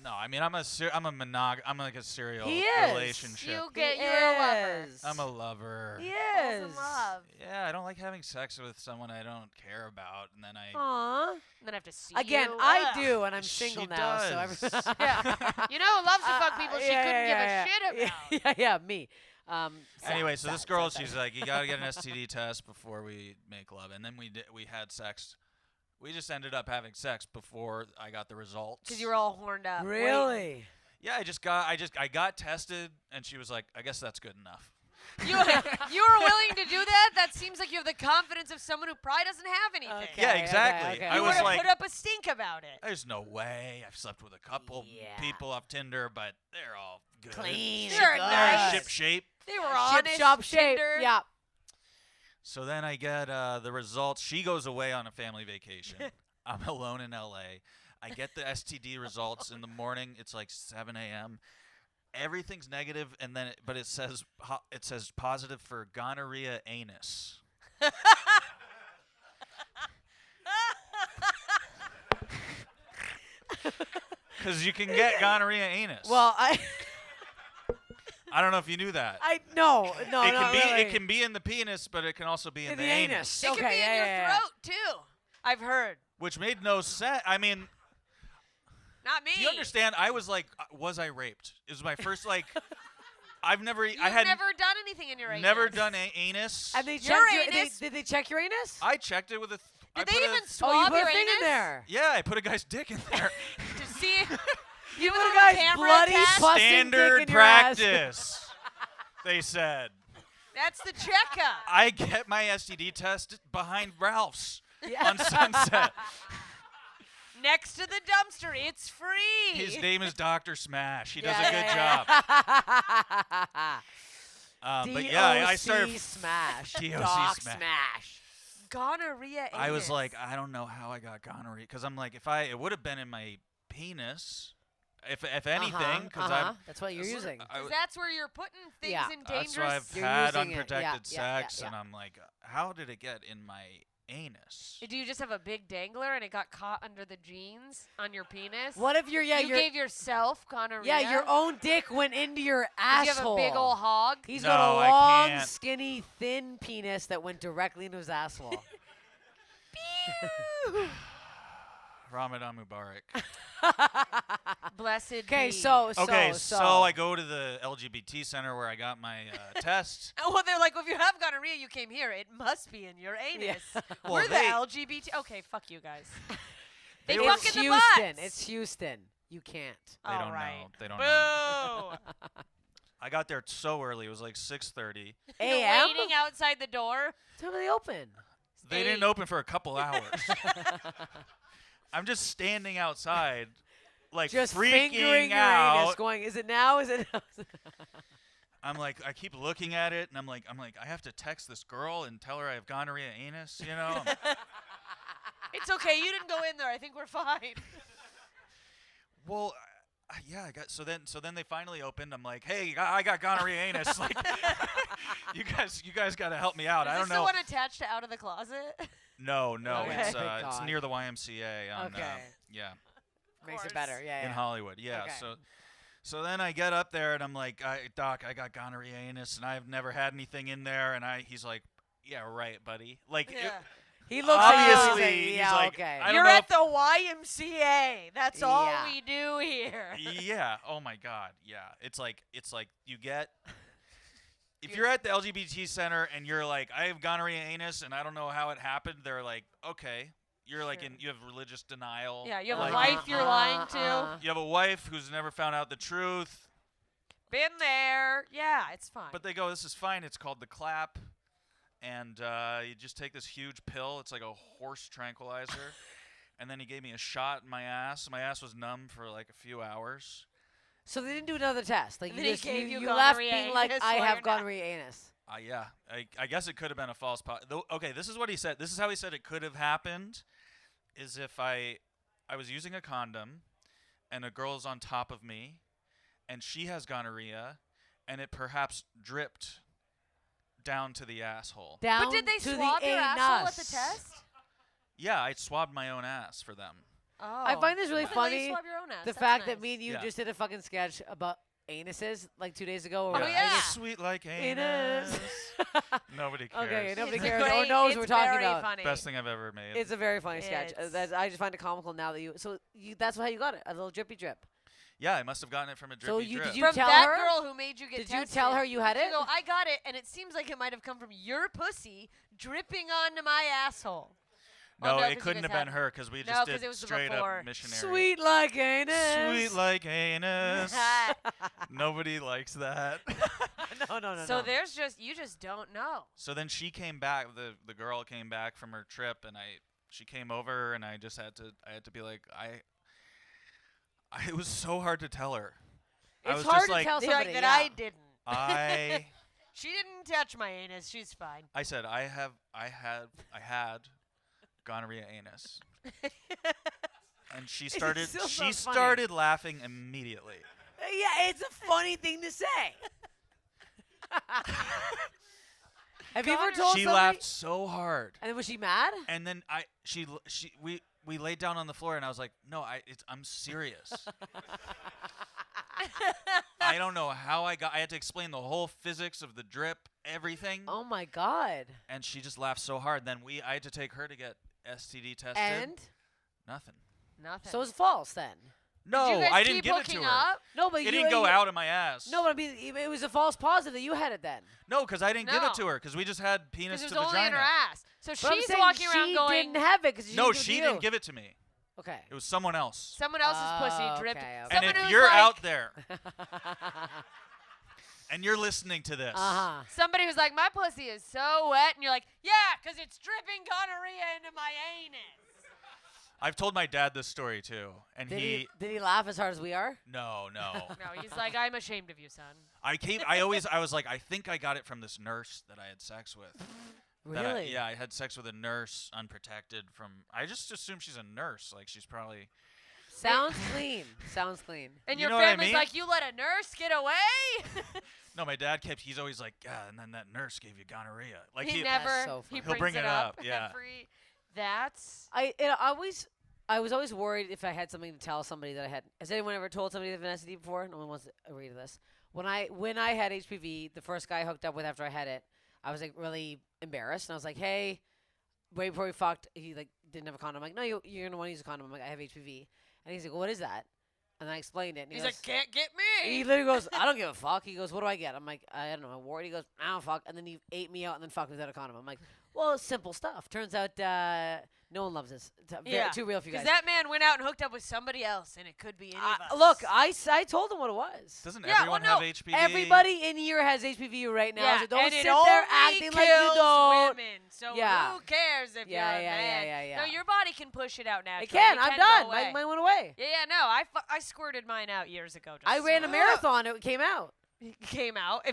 Speaker 5: No, I mean I'm like a serial
Speaker 3: He is.
Speaker 5: relationship.
Speaker 4: You're a lover.
Speaker 5: I'm a lover.
Speaker 3: He
Speaker 4: Falls
Speaker 3: is.
Speaker 4: in love.
Speaker 5: Yeah, I don't like having sex with someone I don't care about, and then I.
Speaker 3: Aw.
Speaker 4: And then I have to see
Speaker 3: Again,
Speaker 4: you.
Speaker 3: I
Speaker 4: Ugh.
Speaker 3: do, and I'm
Speaker 5: She
Speaker 3: single now.
Speaker 5: does.
Speaker 3: So
Speaker 4: Yeah. You know who loves to fuck people she couldn't give a shit about.
Speaker 3: Yeah, me.
Speaker 5: Anyway, so this
Speaker 3: sad,
Speaker 5: girl,
Speaker 3: sad.
Speaker 5: she's like, you gotta get an STD test before we make love, and then we had sex. We just ended up having sex before I got the results.
Speaker 4: Because you were all horned up.
Speaker 3: Really?
Speaker 5: Yeah, I got tested, and she was like, I guess that's good enough.
Speaker 4: You were willing to do that? That seems like you have the confidence of someone who probably doesn't have anything.
Speaker 3: Okay.
Speaker 5: Yeah, exactly.
Speaker 3: okay.
Speaker 5: I
Speaker 4: You
Speaker 5: was
Speaker 4: would have
Speaker 5: like,
Speaker 4: put up a stink about it.
Speaker 5: there's no way. I've slept with a couple
Speaker 3: Yeah.
Speaker 5: people off Tinder, but they're all good.
Speaker 3: Clean.
Speaker 4: Sure,
Speaker 3: and
Speaker 4: nice.
Speaker 3: good.
Speaker 5: Ship shape.
Speaker 4: They were
Speaker 3: Ship
Speaker 4: honest.
Speaker 3: shop shape.
Speaker 4: Tinder.
Speaker 3: Yeah.
Speaker 5: So then I get the results. She goes away on a family vacation. I'm alone in LA. I get the STD results in the morning. It's like 7 a.m. Everything's negative, and then but it says positive for gonorrhea anus. Because you can get gonorrhea anus.
Speaker 3: Well,
Speaker 5: I don't know if you knew that.
Speaker 3: no,
Speaker 5: it
Speaker 3: not
Speaker 5: can be
Speaker 3: really.
Speaker 5: it can be in the penis, but it can also be in the anus.
Speaker 4: It
Speaker 3: Okay,
Speaker 4: could be
Speaker 3: yeah,
Speaker 4: in your
Speaker 3: yeah, yeah.
Speaker 4: throat, too. I've heard.
Speaker 5: Which made no sense. I mean,
Speaker 4: Not me.
Speaker 5: do you understand? I was like, was I raped? It was my first like. I've never.
Speaker 4: You've
Speaker 5: I had
Speaker 4: never done anything in your anus.
Speaker 5: never done anus.
Speaker 3: And they
Speaker 4: Your
Speaker 3: checked
Speaker 4: anus?
Speaker 3: Did they check your anus?
Speaker 5: I checked it with a. I
Speaker 4: Did they
Speaker 5: put
Speaker 4: even
Speaker 5: a,
Speaker 3: Oh, you
Speaker 4: swab
Speaker 3: put
Speaker 4: your
Speaker 3: a thing
Speaker 4: anus?
Speaker 3: in there.
Speaker 5: Yeah, I put a guy's dick in there.
Speaker 4: To see.
Speaker 3: You
Speaker 4: with
Speaker 3: put
Speaker 4: a
Speaker 3: a guy's
Speaker 4: camera
Speaker 3: bloody
Speaker 4: attached?
Speaker 3: pussing
Speaker 5: Standard
Speaker 3: dick in your ass.
Speaker 5: practice. They said.
Speaker 4: That's the checkup.
Speaker 5: I get my STD test behind Ralph's
Speaker 3: Yeah.
Speaker 5: on Sunset.
Speaker 4: Next to the dumpster. It's free.
Speaker 5: His name is Dr. Smash. He does
Speaker 3: Yeah,
Speaker 5: a good
Speaker 3: yeah,
Speaker 5: job. But yeah, I started.
Speaker 3: smash.
Speaker 5: DOC
Speaker 3: Doc
Speaker 5: smash.
Speaker 3: smash.
Speaker 4: Gonorrhea anus.
Speaker 5: I was like, I don't know how I got gonorrhea, because I'm like, it would have been in my penis, if anything, because
Speaker 3: That's what you're using.
Speaker 4: 'Cause that's where you're putting things
Speaker 3: Yeah.
Speaker 4: in
Speaker 5: That's
Speaker 4: dangerous.
Speaker 5: why I've
Speaker 3: You're
Speaker 5: had
Speaker 3: using it.
Speaker 5: unprotected
Speaker 3: Yeah,
Speaker 5: sex, and I'm like, how did it get in my anus?
Speaker 4: Do you just have a big dangler and it got caught under the jeans on your penis?
Speaker 3: What if you're
Speaker 4: you gave yourself gonorrhea?
Speaker 3: yeah, your own dick went into your
Speaker 4: Did
Speaker 3: asshole.
Speaker 4: you have a big old hog?
Speaker 3: He's
Speaker 5: No,
Speaker 3: got a
Speaker 5: I
Speaker 3: long,
Speaker 5: can't.
Speaker 3: skinny, thin penis that went directly into his asshole.
Speaker 5: Ramadan Mubarak.
Speaker 4: Blessed
Speaker 3: Okay,
Speaker 4: be.
Speaker 3: so
Speaker 5: I go to the LGBT center where I got my test.
Speaker 4: Well, they're like, well, if you have gonorrhea, you came here. It must be in your anus.
Speaker 5: Well,
Speaker 4: We're the
Speaker 5: they-
Speaker 4: LGBT. Okay, fuck you guys. They
Speaker 3: It's
Speaker 4: fuck in the
Speaker 3: Houston.
Speaker 4: butts.
Speaker 3: It's Houston. You can't.
Speaker 5: They
Speaker 4: All
Speaker 5: don't
Speaker 4: right.
Speaker 5: know. They don't
Speaker 4: Boo!
Speaker 5: know. I got there so early. It was like 6:30.
Speaker 3: A.M.?
Speaker 4: Waiting outside the door.
Speaker 3: What time are they open?
Speaker 5: They didn't open for a couple hours. I'm just standing outside, like
Speaker 3: Just
Speaker 5: freaking
Speaker 3: fingering your
Speaker 5: out.
Speaker 3: anus, going, is it now? Is it now?
Speaker 5: I'm like, I keep looking at it, and I'm like, I have to text this girl and tell her I have gonorrhea anus, you know?
Speaker 4: It's okay. You didn't go in there. I think we're fine.
Speaker 5: Well, yeah, I got so then they finally opened. I'm like, hey, I got gonorrhea anus. Like, you guys got to help me out.
Speaker 4: Is
Speaker 5: I don't
Speaker 4: this
Speaker 5: know.
Speaker 4: the one attached to Out of the Closet?
Speaker 5: No,
Speaker 4: Okay.
Speaker 5: it's
Speaker 3: Thank
Speaker 5: it's
Speaker 3: God.
Speaker 5: near the YMCA on
Speaker 3: Okay.
Speaker 5: yeah,
Speaker 3: Makes it
Speaker 4: course.
Speaker 3: better. Yeah,
Speaker 5: in
Speaker 3: yeah.
Speaker 5: Hollywood. Yeah,
Speaker 3: Okay.
Speaker 5: so then I get up there and I'm like, Doc, I got gonorrhea anus and I've never had anything in there. And he's like, yeah, right, buddy. Like,
Speaker 4: Yeah.
Speaker 3: He looks at you,
Speaker 5: obviously,
Speaker 3: he's
Speaker 5: he's
Speaker 3: like, yeah,
Speaker 5: like,
Speaker 3: okay.
Speaker 5: I don't
Speaker 4: You're
Speaker 5: know
Speaker 4: at the YMCA. That's all
Speaker 3: Yeah.
Speaker 4: we do here.
Speaker 5: Yeah. Oh my God. Yeah. It's like you get. If you're at the LGBT center and you're like, I have gonorrhea anus and I don't know how it happened, they're like, okay, you're like
Speaker 4: Sure.
Speaker 5: you have religious denial.
Speaker 4: Yeah, you have
Speaker 5: like,
Speaker 4: a wife you're lying to.
Speaker 5: You have a wife who's never found out the truth.
Speaker 4: Been there. Yeah, it's fine.
Speaker 5: But they go, this is fine. It's called the clap. And you just take this huge pill. It's like a horse tranquilizer. And then he gave me a shot in my ass. My ass was numb for like a few hours.
Speaker 3: So they didn't do another test. Like
Speaker 4: Then
Speaker 3: you
Speaker 4: he
Speaker 3: just
Speaker 4: gave you
Speaker 3: left
Speaker 4: gonorrhea
Speaker 3: being like,
Speaker 4: anus
Speaker 3: I
Speaker 4: while
Speaker 3: have
Speaker 4: you're not-
Speaker 3: gonorrhea anus.
Speaker 5: Yeah. I guess it could have been a false positive. Okay, this is what he said. This is how he said it could have happened. Is if I was using a condom and a girl's on top of me and she has gonorrhea and it perhaps dripped down to the asshole.
Speaker 3: Down
Speaker 4: but did they
Speaker 3: to
Speaker 4: swab
Speaker 3: the
Speaker 4: your
Speaker 3: anus.
Speaker 4: asshole at the test?
Speaker 5: Yeah, I swabbed my own ass for them.
Speaker 4: Oh.
Speaker 3: I find this really
Speaker 4: Well, then let you
Speaker 3: funny,
Speaker 4: swab your own ass.
Speaker 3: The
Speaker 4: That's
Speaker 3: fact
Speaker 4: nice.
Speaker 3: that me and you
Speaker 5: Yeah.
Speaker 3: just did a fucking sketch about anuses like 2 days ago.
Speaker 4: Oh, yeah.
Speaker 5: Sweet like
Speaker 3: Anus.
Speaker 5: anus. Nobody cares.
Speaker 3: Okay, nobody
Speaker 4: It's
Speaker 3: cares or
Speaker 4: great.
Speaker 3: knows
Speaker 4: It's
Speaker 3: what we're talking
Speaker 4: very
Speaker 3: about.
Speaker 4: Funny.
Speaker 5: Best thing I've ever made.
Speaker 3: It's a very funny sketch.
Speaker 4: It's-
Speaker 3: I just find it comical now that you. So that's how you got it, a little drippy drip.
Speaker 5: Yeah, I must have gotten it from a drippy
Speaker 3: So you-
Speaker 5: drip.
Speaker 3: did you
Speaker 4: From
Speaker 3: tell
Speaker 4: that
Speaker 3: her?
Speaker 4: girl who made you get
Speaker 3: Did you
Speaker 4: tested.
Speaker 3: tell her you had
Speaker 4: You
Speaker 3: it?
Speaker 4: go, I got it, and it seems like it might have come from your pussy dripping onto my asshole.
Speaker 5: No,
Speaker 4: Oh, no,
Speaker 5: it
Speaker 4: 'cause you
Speaker 5: couldn't
Speaker 4: guys
Speaker 5: have been
Speaker 4: had-
Speaker 5: her because we
Speaker 4: No,
Speaker 5: just
Speaker 4: 'cause
Speaker 5: did
Speaker 4: it was the
Speaker 5: straight
Speaker 4: before.
Speaker 5: up missionary.
Speaker 3: Sweet like anus.
Speaker 5: Sweet like anus. Nobody likes that.
Speaker 3: No.
Speaker 4: So there's you just don't know.
Speaker 5: So then she came back. The girl came back from her trip, and she came over, and I had to be like, it was so hard to tell her. I
Speaker 3: It's
Speaker 5: was
Speaker 3: hard
Speaker 5: just
Speaker 3: to
Speaker 5: like,
Speaker 3: tell
Speaker 4: Be
Speaker 3: somebody.
Speaker 4: like that
Speaker 3: yeah.
Speaker 4: I didn't. She didn't touch my anus. She's fine.
Speaker 5: I said I had gonorrhea anus, and she started
Speaker 3: still
Speaker 5: she
Speaker 3: not funny.
Speaker 5: started laughing immediately.
Speaker 3: Yeah, it's a funny thing to say. Have you ever told
Speaker 5: She
Speaker 3: somebody?
Speaker 5: laughed so hard,
Speaker 3: And then was she mad?
Speaker 5: and then we laid down on the floor, and I was like, no, I'm serious. I don't know how I had to explain the whole physics of the drip, everything.
Speaker 3: Oh my God.
Speaker 5: And she just laughed so hard. Then I had to take her to get STD tested.
Speaker 3: And
Speaker 5: Nothing.
Speaker 4: Nothing.
Speaker 3: so it's false then.
Speaker 5: No,
Speaker 4: Did you guys
Speaker 5: I didn't
Speaker 4: keep
Speaker 5: give it to
Speaker 4: hooking
Speaker 5: her.
Speaker 4: Up?
Speaker 3: No, but
Speaker 5: It
Speaker 3: you
Speaker 5: didn't go out of my ass.
Speaker 3: No, but I mean, it was a false positive that you had it then.
Speaker 5: No, because I didn't give it to
Speaker 4: No.
Speaker 5: her because we just had penis
Speaker 4: Because
Speaker 5: to
Speaker 4: it was only in
Speaker 5: vagina.
Speaker 4: her ass. So
Speaker 3: But I'm
Speaker 4: she's
Speaker 3: saying
Speaker 4: walking around
Speaker 3: she
Speaker 4: going,
Speaker 3: didn't have it because
Speaker 5: No, she didn't give it to me.
Speaker 3: Okay.
Speaker 5: It was someone else.
Speaker 4: someone else's pussy
Speaker 3: Oh,
Speaker 4: dripped.
Speaker 3: okay, okay.
Speaker 5: And
Speaker 4: Someone
Speaker 5: if
Speaker 4: who's
Speaker 5: you're
Speaker 4: like,
Speaker 5: out there and you're listening to this,
Speaker 4: somebody who's like, my pussy is so wet, and you're like, yeah, because it's dripping gonorrhea into my anus.
Speaker 5: I've told my dad this story too, and
Speaker 3: Did he laugh as hard as we are?
Speaker 5: no.
Speaker 4: No, he's like, I'm ashamed of you, son.
Speaker 5: I was like, I think I got it from this nurse that I had sex with.
Speaker 3: Really?
Speaker 5: Yeah, I had sex with a nurse unprotected from. I just assume she's a nurse. Like she's probably.
Speaker 3: Sounds clean. Sounds clean.
Speaker 4: And
Speaker 5: You
Speaker 4: your
Speaker 5: know what I
Speaker 4: family's
Speaker 5: mean?
Speaker 4: like, you let a nurse get away?
Speaker 5: No, my dad he's always like, yeah, and then that nurse gave you gonorrhea. Like
Speaker 4: he
Speaker 3: That's
Speaker 4: never,
Speaker 3: so
Speaker 4: he
Speaker 3: funny.
Speaker 5: He'll
Speaker 4: brings
Speaker 5: bring
Speaker 4: it
Speaker 5: it
Speaker 4: up.
Speaker 5: up, yeah.
Speaker 4: Every, that's,
Speaker 3: I was always worried if I had something to tell somebody that I had. Has anyone ever told somebody they've an STD before? No one wants to agree to this. When I had HPV, the first guy I hooked up with after I had it, I was like really embarrassed, and I was like, hey, way before we fucked, he like didn't have a condom. I'm like, no, you're gonna want to use a condom. I'm like, I have HPV, and he's like, well, what is that? And I explained it. And
Speaker 4: he's
Speaker 3: goes,
Speaker 4: like, can't get
Speaker 3: he
Speaker 4: me.
Speaker 3: literally goes, I don't give a fuck. He goes, what do I get? I'm like, I don't know, a wart. He goes, I don't fuck. And then he ate me out and then fucked me without a condom. I'm like, Well, simple stuff. Turns out no one loves this. Too real for you guys.
Speaker 4: Because that man went out and hooked up with somebody else, and it could be any of us.
Speaker 3: Look, I told him what it was.
Speaker 5: Doesn't
Speaker 4: Yeah,
Speaker 5: everyone
Speaker 4: well,
Speaker 5: have
Speaker 4: no.
Speaker 5: HPV?
Speaker 3: Everybody in here has HPV right now,
Speaker 4: Yeah,
Speaker 3: so don't
Speaker 4: and
Speaker 3: sit
Speaker 4: it
Speaker 3: there
Speaker 4: only
Speaker 3: acting like you
Speaker 4: kills
Speaker 3: don't.
Speaker 4: Women, so
Speaker 3: Yeah.
Speaker 4: who cares if
Speaker 3: Yeah,
Speaker 4: you're a
Speaker 3: yeah,
Speaker 4: man?
Speaker 3: yeah.
Speaker 4: No, your body can push it out naturally.
Speaker 3: It can.
Speaker 4: It
Speaker 3: I'm
Speaker 4: go
Speaker 3: done.
Speaker 4: away.
Speaker 3: Mine went away.
Speaker 4: Yeah, no, I squirted mine out years ago.
Speaker 3: I ran a marathon. It came out.
Speaker 4: It came out.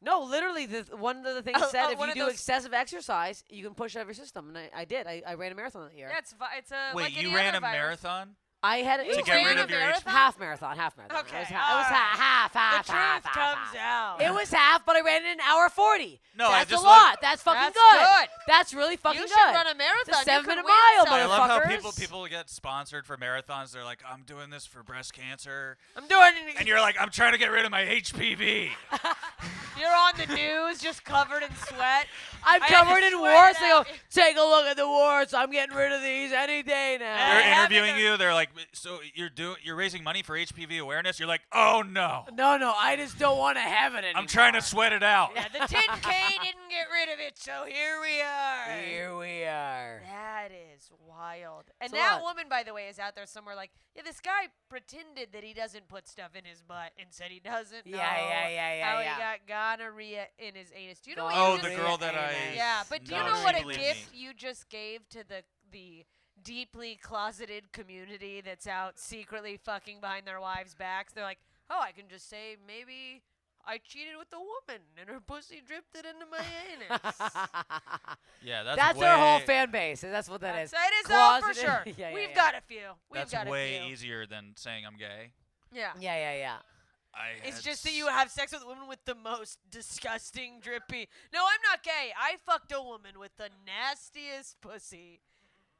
Speaker 3: No, literally, one of the things said if
Speaker 4: one
Speaker 3: you
Speaker 4: of
Speaker 3: do
Speaker 4: those-
Speaker 3: excessive exercise, you can push it out of your system. And I did. I ran a marathon that year.
Speaker 4: Yeah, it's a.
Speaker 5: Wait,
Speaker 4: like
Speaker 5: you
Speaker 4: any
Speaker 5: ran
Speaker 4: other
Speaker 5: a
Speaker 4: virus.
Speaker 5: marathon?
Speaker 3: I had
Speaker 4: You
Speaker 5: To get rid
Speaker 4: ran
Speaker 5: of
Speaker 4: a
Speaker 5: your
Speaker 4: marathon?
Speaker 3: half marathon. Half marathon.
Speaker 4: Okay,
Speaker 3: It was,
Speaker 4: all
Speaker 3: half.
Speaker 4: The truth comes out.
Speaker 3: It was half, but I ran it in an hour 40.
Speaker 5: No, I
Speaker 3: That's
Speaker 5: just
Speaker 3: a lot. That's fucking
Speaker 4: That's
Speaker 3: good.
Speaker 4: good.
Speaker 3: That's really fucking
Speaker 4: You
Speaker 3: good.
Speaker 4: should run a marathon.
Speaker 3: It's a
Speaker 4: You
Speaker 3: 7-minute
Speaker 4: could win
Speaker 3: mile,
Speaker 4: something.
Speaker 5: I love how
Speaker 3: motherfuckers.
Speaker 5: people get sponsored for marathons. They're like, I'm doing this for breast cancer.
Speaker 4: I'm doing.
Speaker 5: And you're like, I'm trying to get rid of my HPV.
Speaker 4: You're on the news, just covered in sweat.
Speaker 3: I'm
Speaker 4: I had to
Speaker 3: covered in
Speaker 4: sweat
Speaker 3: warts.
Speaker 4: it
Speaker 3: They go,
Speaker 4: out.
Speaker 3: take a look at the warts. I'm getting rid of these any day now.
Speaker 4: I
Speaker 5: They're
Speaker 4: haven't
Speaker 5: interviewing
Speaker 4: a-
Speaker 5: you. They're like, so you're raising money for HPV awareness? You're like, oh no.
Speaker 3: No, I just don't want to have it anymore.
Speaker 5: I'm trying to sweat it out.
Speaker 4: Yeah, the 10K didn't get rid of it, so here we are.
Speaker 3: Here we are.
Speaker 4: That is wild. And
Speaker 3: It's a
Speaker 4: that
Speaker 3: lot.
Speaker 4: woman, by the way, is out there somewhere like, yeah, this guy pretended that he doesn't put stuff in his butt and said he doesn't know
Speaker 3: Yeah,
Speaker 4: how
Speaker 3: yeah.
Speaker 4: he got gonorrhea in his anus. Do you know what
Speaker 5: Oh,
Speaker 4: you
Speaker 5: the
Speaker 4: just
Speaker 5: girl that I.
Speaker 4: Yeah, but do you
Speaker 5: No,
Speaker 4: know
Speaker 5: she
Speaker 4: what a
Speaker 5: believed
Speaker 4: gift
Speaker 5: me.
Speaker 4: you just gave to the deeply closeted community that's out secretly fucking behind their wives' backs? They're like, oh, I can just say maybe I cheated with a woman and her pussy dripped it into my anus.
Speaker 5: Yeah, that's
Speaker 3: That's
Speaker 5: way,
Speaker 3: their whole fan base. That's what that is.
Speaker 4: That is all for
Speaker 3: Closeted-
Speaker 4: sure.
Speaker 3: Yeah,
Speaker 4: We've
Speaker 3: yeah.
Speaker 4: got a few. We've
Speaker 5: That's
Speaker 4: got a
Speaker 5: way
Speaker 4: few.
Speaker 5: easier than saying I'm gay.
Speaker 4: Yeah.
Speaker 3: Yeah.
Speaker 4: It's just that you have sex with women with the most disgusting, drippy. No, I'm not gay. I fucked a woman with the nastiest pussy.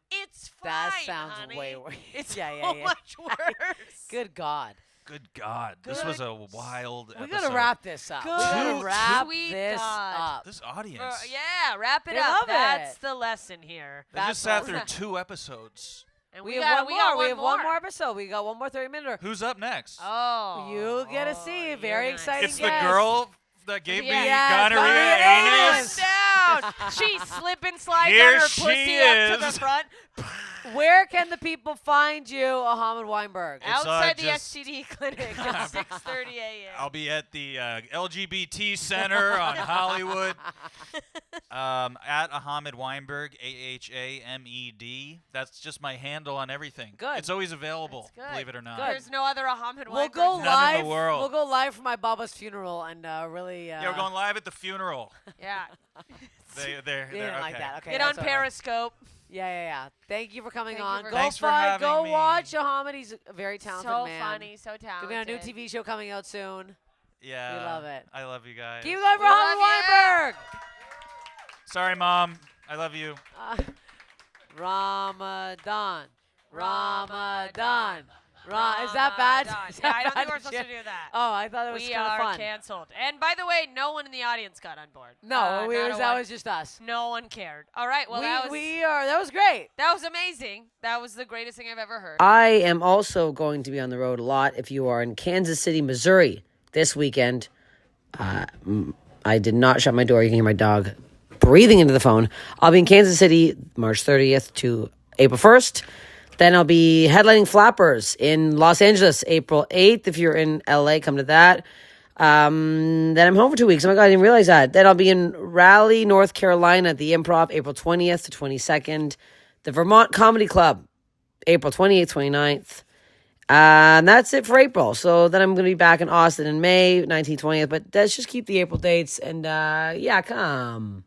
Speaker 4: It's fine,
Speaker 3: That sounds
Speaker 4: honey.
Speaker 3: way worse.
Speaker 4: It's
Speaker 3: Yeah.
Speaker 4: so much worse.
Speaker 3: Good God.
Speaker 5: Good God, this was a wild
Speaker 3: We
Speaker 5: episode.
Speaker 3: gotta wrap this up. We
Speaker 4: Good
Speaker 3: gotta wrap
Speaker 4: sweet
Speaker 3: this
Speaker 4: God.
Speaker 3: up.
Speaker 5: This audience.
Speaker 4: Yeah, wrap it
Speaker 3: They
Speaker 4: up.
Speaker 3: love
Speaker 4: That's
Speaker 3: it.
Speaker 4: the lesson here.
Speaker 5: They just
Speaker 3: That's
Speaker 5: sat through
Speaker 3: awesome.
Speaker 5: 2 episodes.
Speaker 4: And
Speaker 3: We
Speaker 4: we
Speaker 3: have
Speaker 4: got
Speaker 3: one more. We
Speaker 4: one
Speaker 3: have one more episode. We got one more 30-minute.
Speaker 5: Who's up next?
Speaker 4: Oh.
Speaker 3: You get to see.
Speaker 4: you're
Speaker 3: Very
Speaker 4: nice.
Speaker 3: exciting.
Speaker 5: It's the
Speaker 3: guest.
Speaker 5: girl that gave me
Speaker 3: Yeah,
Speaker 5: gonorrhea
Speaker 3: gonorrhea
Speaker 5: anus.
Speaker 4: Down. She slip and slides
Speaker 5: Here
Speaker 4: on her
Speaker 5: she
Speaker 4: pussy up to the
Speaker 5: is.
Speaker 4: front.
Speaker 3: Where can the people find you, Ahamed Weinberg?
Speaker 5: It's,
Speaker 4: Outside the
Speaker 5: just-
Speaker 4: STD clinic at 6:30 a.m.
Speaker 5: I'll be at the LGBT Center on Hollywood. At Ahamed Weinberg, AHAMED. That's just my handle on everything.
Speaker 3: Good.
Speaker 5: It's always available,
Speaker 4: That's good.
Speaker 5: believe it or not.
Speaker 3: Good.
Speaker 4: There's no other Ahamed
Speaker 3: We'll
Speaker 4: Weinberg.
Speaker 3: go
Speaker 5: None in
Speaker 3: live.
Speaker 5: the world.
Speaker 3: We'll go live for my Baba's funeral and really.
Speaker 5: Yeah, we're going live at the funeral.
Speaker 4: Yeah.
Speaker 3: They
Speaker 5: They're
Speaker 3: didn't
Speaker 5: okay.
Speaker 3: like that. Okay.
Speaker 4: Get on
Speaker 3: that's all right.
Speaker 4: Periscope.
Speaker 3: Yeah. Thank you for coming
Speaker 4: Thank you
Speaker 3: on.
Speaker 4: for
Speaker 3: Go
Speaker 5: Thanks for
Speaker 3: find.
Speaker 5: having
Speaker 3: Go
Speaker 5: me.
Speaker 3: watch Ahamed. He's a very talented
Speaker 4: So
Speaker 3: man.
Speaker 4: funny, so talented.
Speaker 3: We got a new TV show coming out soon.
Speaker 5: Yeah.
Speaker 3: We love it.
Speaker 5: I love you guys.
Speaker 3: Keep going for
Speaker 4: We
Speaker 3: Ahamed
Speaker 4: love you.
Speaker 3: Weinberg.
Speaker 5: Sorry, Mom. I love you.
Speaker 3: Ramadan. Is that bad?
Speaker 4: Ramadan.
Speaker 3: Is
Speaker 4: Yeah,
Speaker 3: that
Speaker 4: I don't think
Speaker 3: bad
Speaker 4: we're supposed to
Speaker 3: shit?
Speaker 4: do that.
Speaker 3: Oh, I thought it was
Speaker 4: We
Speaker 3: kind of
Speaker 4: are
Speaker 3: fun.
Speaker 4: canceled. And by the way, no one in the audience got on board.
Speaker 3: No,
Speaker 4: Not a
Speaker 3: that
Speaker 4: one.
Speaker 3: was just us.
Speaker 4: No one cared. All right, well, that
Speaker 3: was great.
Speaker 4: that was amazing. That was the greatest thing I've ever heard.
Speaker 3: I am also going to be on the road a lot. If you are in Kansas City, Missouri this weekend, I did not shut my door. You can hear my dog breathing into the phone. I'll be in Kansas City March 30th to April 1st. Then I'll be headlining Flappers in Los Angeles April 8th. If you're in LA, come to that. Then I'm home for 2 weeks. Oh my God, I didn't realize that. Then I'll be in Raleigh, North Carolina at the Improv April 20th to 22nd. The Vermont Comedy Club April 28th, 29th. And that's it for April. So then I'm going to be back in Austin in May, 19th, 20th. But let's just keep the April dates. And yeah, come.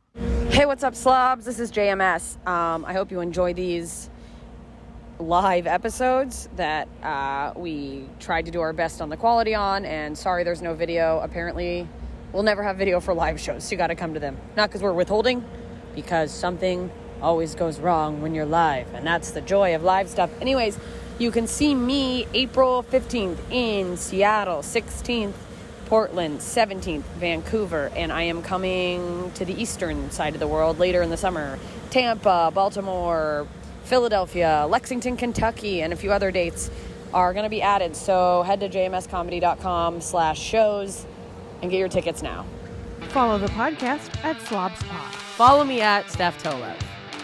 Speaker 6: Hey, what's up, slobs? This is JMS. I hope you enjoy these live episodes that we tried to do our best on the quality on, and sorry there's no video. Apparently we'll never have video for live shows, so you gotta come to them. Not because we're withholding, because something always goes wrong when you're live, and that's the joy of live stuff. Anyways, you can see me April 15th in Seattle, 16th Portland, 17th Vancouver, and I am coming to the eastern side of the world later in the summer. Tampa, Baltimore, Philadelphia, Lexington, Kentucky, and a few other dates are going to be added. So head to jmscomedy.com/shows and get your tickets now.
Speaker 7: Follow the podcast at SLOB STORY.
Speaker 3: Follow me at Steph Tolev.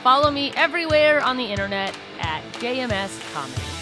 Speaker 1: Follow me everywhere on the internet at JMS Comedy.